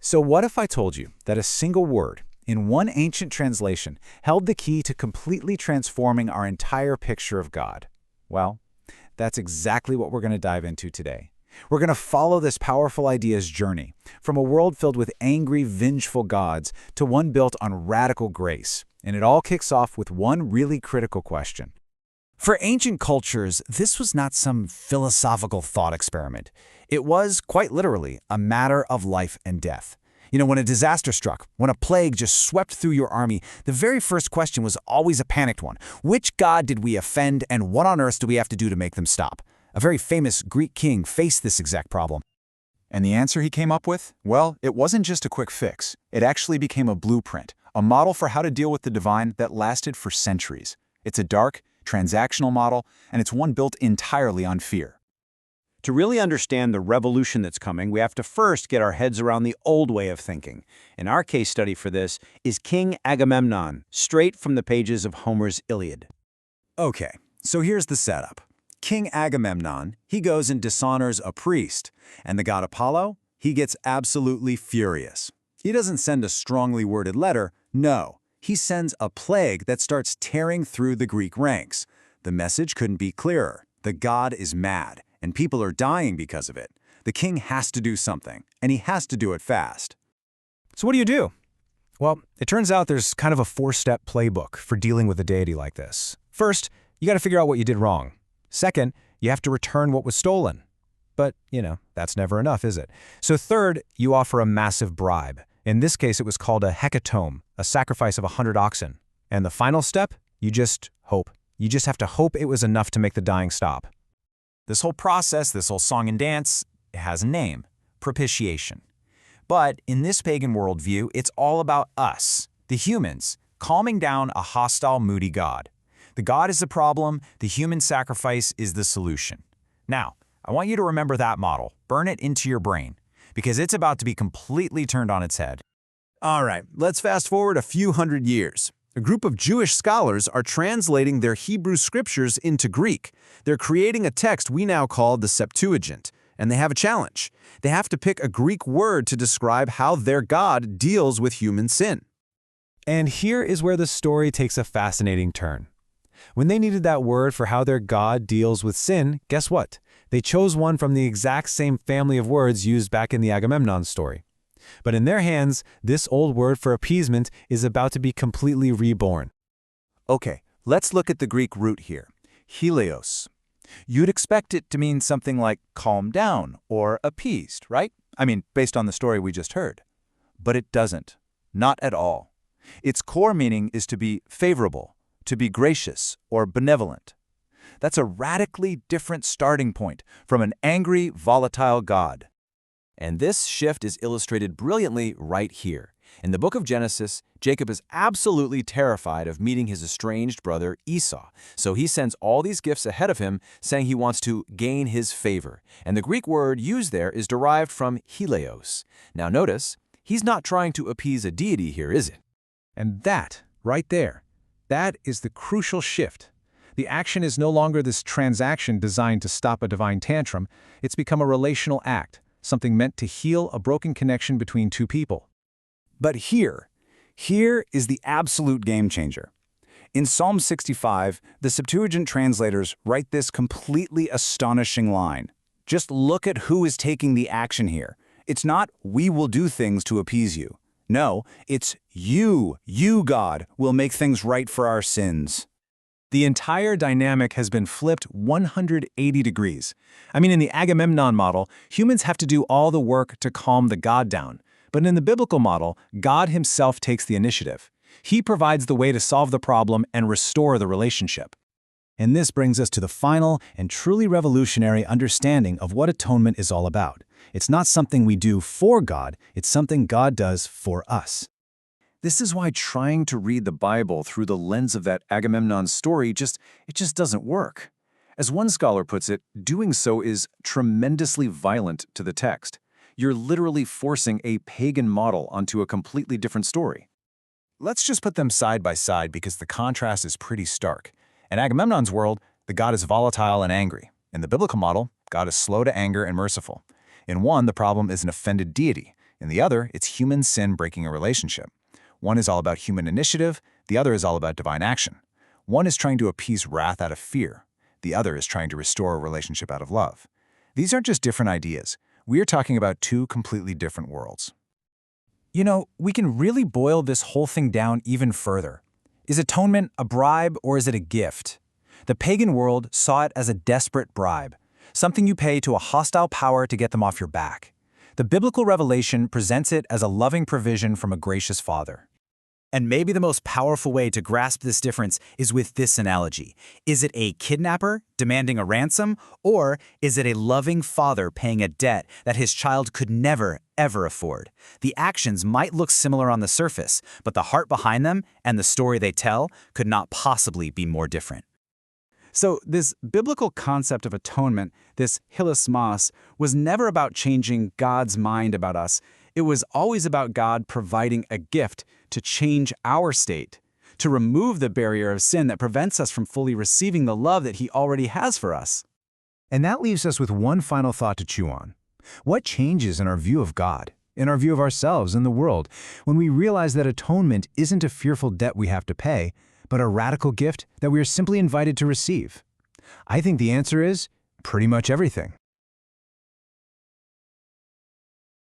So what if I told you that a single word in one ancient translation held the key to completely transforming our entire picture of God? Well, that's exactly what we're going to dive into today. We're going to follow this powerful idea's journey from a world filled with angry, vengeful gods to one built on radical grace. And it all kicks off with one really critical question. For ancient cultures, this was not some philosophical thought experiment. It was, quite literally, a matter of life and death. When a disaster struck, when a plague just swept through your army, the very first question was always a panicked one. Which god did we offend, and what on earth do we have to do to make them stop? A very famous Greek king faced this exact problem. And the answer he came up with? Well, it wasn't just a quick fix. It actually became a blueprint, a model for how to deal with the divine that lasted for centuries. It's a dark, transactional model, and it's one built entirely on fear. To really understand the revolution that's coming, we have to first get our heads around the old way of thinking. And our case study for this is King Agamemnon, straight from the pages of Homer's Iliad. Okay, so here's the setup. King Agamemnon, he goes and dishonors a priest, and the god Apollo, he gets absolutely furious. He doesn't send a strongly worded letter, no. He sends a plague that starts tearing through the Greek ranks. The message couldn't be clearer. The god is mad, and people are dying because of it. The king has to do something, and he has to do it fast. So what do you do? Well, it turns out there's kind of a 4-step playbook for dealing with a deity like this. First, you got to figure out what you did wrong. Second, you have to return what was stolen. But, that's never enough, is it? So third, you offer a massive bribe. In this case, it was called a hecatomb, a sacrifice of 100 oxen. And the final step? You just hope. You just have to hope it was enough to make the dying stop. This whole process, this whole song and dance, it has a name, propitiation. But in this pagan worldview, it's all about us, the humans, calming down a hostile, moody god. The god is the problem, the human sacrifice is the solution. Now, I want you to remember that model, burn it into your brain, because it's about to be completely turned on its head. All right, let's fast forward a few hundred years. A group of Jewish scholars are translating their Hebrew scriptures into Greek. They're creating a text we now call the Septuagint, and they have a challenge. They have to pick a Greek word to describe how their God deals with human sin. And here is where the story takes a fascinating turn. When they needed that word for how their God deals with sin, guess what? They chose one from the exact same family of words used back in the Agamemnon story. But in their hands, this old word for appeasement is about to be completely reborn. Okay, let's look at the Greek root here, híleos. You'd expect it to mean something like calm down or appeased, right? I mean, based on the story we just heard. But it doesn't. Not at all. Its core meaning is to be favorable, to be gracious or benevolent. That's a radically different starting point from an angry, volatile god. And this shift is illustrated brilliantly right here. In the book of Genesis, Jacob is absolutely terrified of meeting his estranged brother Esau, so he sends all these gifts ahead of him, saying he wants to gain his favor. And the Greek word used there is derived from híleos. Now notice, he's not trying to appease a deity here, is it? And that, right there, that is the crucial shift. The action is no longer this transaction designed to stop a divine tantrum. It's become a relational act, something meant to heal a broken connection between two people. But here is the absolute game changer. In Psalm 65, the Septuagint translators write this completely astonishing line. Just look at who is taking the action here. It's not, we will do things to appease you. No, it's you, God, will make things right for our sins. The entire dynamic has been flipped 180 degrees. I mean, in the Agamemnon model, humans have to do all the work to calm the god down. But in the biblical model, God himself takes the initiative. He provides the way to solve the problem and restore the relationship. And this brings us to the final and truly revolutionary understanding of what atonement is all about. It's not something we do for God, it's something God does for us. This is why trying to read the Bible through the lens of that Agamemnon story it just doesn't work. As one scholar puts it, doing so is tremendously violent to the text. You're literally forcing a pagan model onto a completely different story. Let's just put them side by side because the contrast is pretty stark. In Agamemnon's world, the god is volatile and angry. In the biblical model, God is slow to anger and merciful. In one, the problem is an offended deity. In the other, it's human sin breaking a relationship. One is all about human initiative, the other is all about divine action. One is trying to appease wrath out of fear. The other is trying to restore a relationship out of love. These aren't just different ideas. We are talking about two completely different worlds. You know, we can really boil this whole thing down even further. Is atonement a bribe or is it a gift? The pagan world saw it as a desperate bribe, something you pay to a hostile power to get them off your back. The biblical revelation presents it as a loving provision from a gracious father. And maybe the most powerful way to grasp this difference is with this analogy. Is it a kidnapper demanding a ransom, or is it a loving father paying a debt that his child could never, ever afford? The actions might look similar on the surface, but the heart behind them and the story they tell could not possibly be more different. So this biblical concept of atonement, this Hilasmós, was never about changing God's mind about us. It was always about God providing a gift to change our state, to remove the barrier of sin that prevents us from fully receiving the love that He already has for us. And that leaves us with one final thought to chew on. What changes in our view of God, in our view of ourselves and the world, when we realize that atonement isn't a fearful debt we have to pay, but a radical gift that we are simply invited to receive? I think the answer is pretty much everything.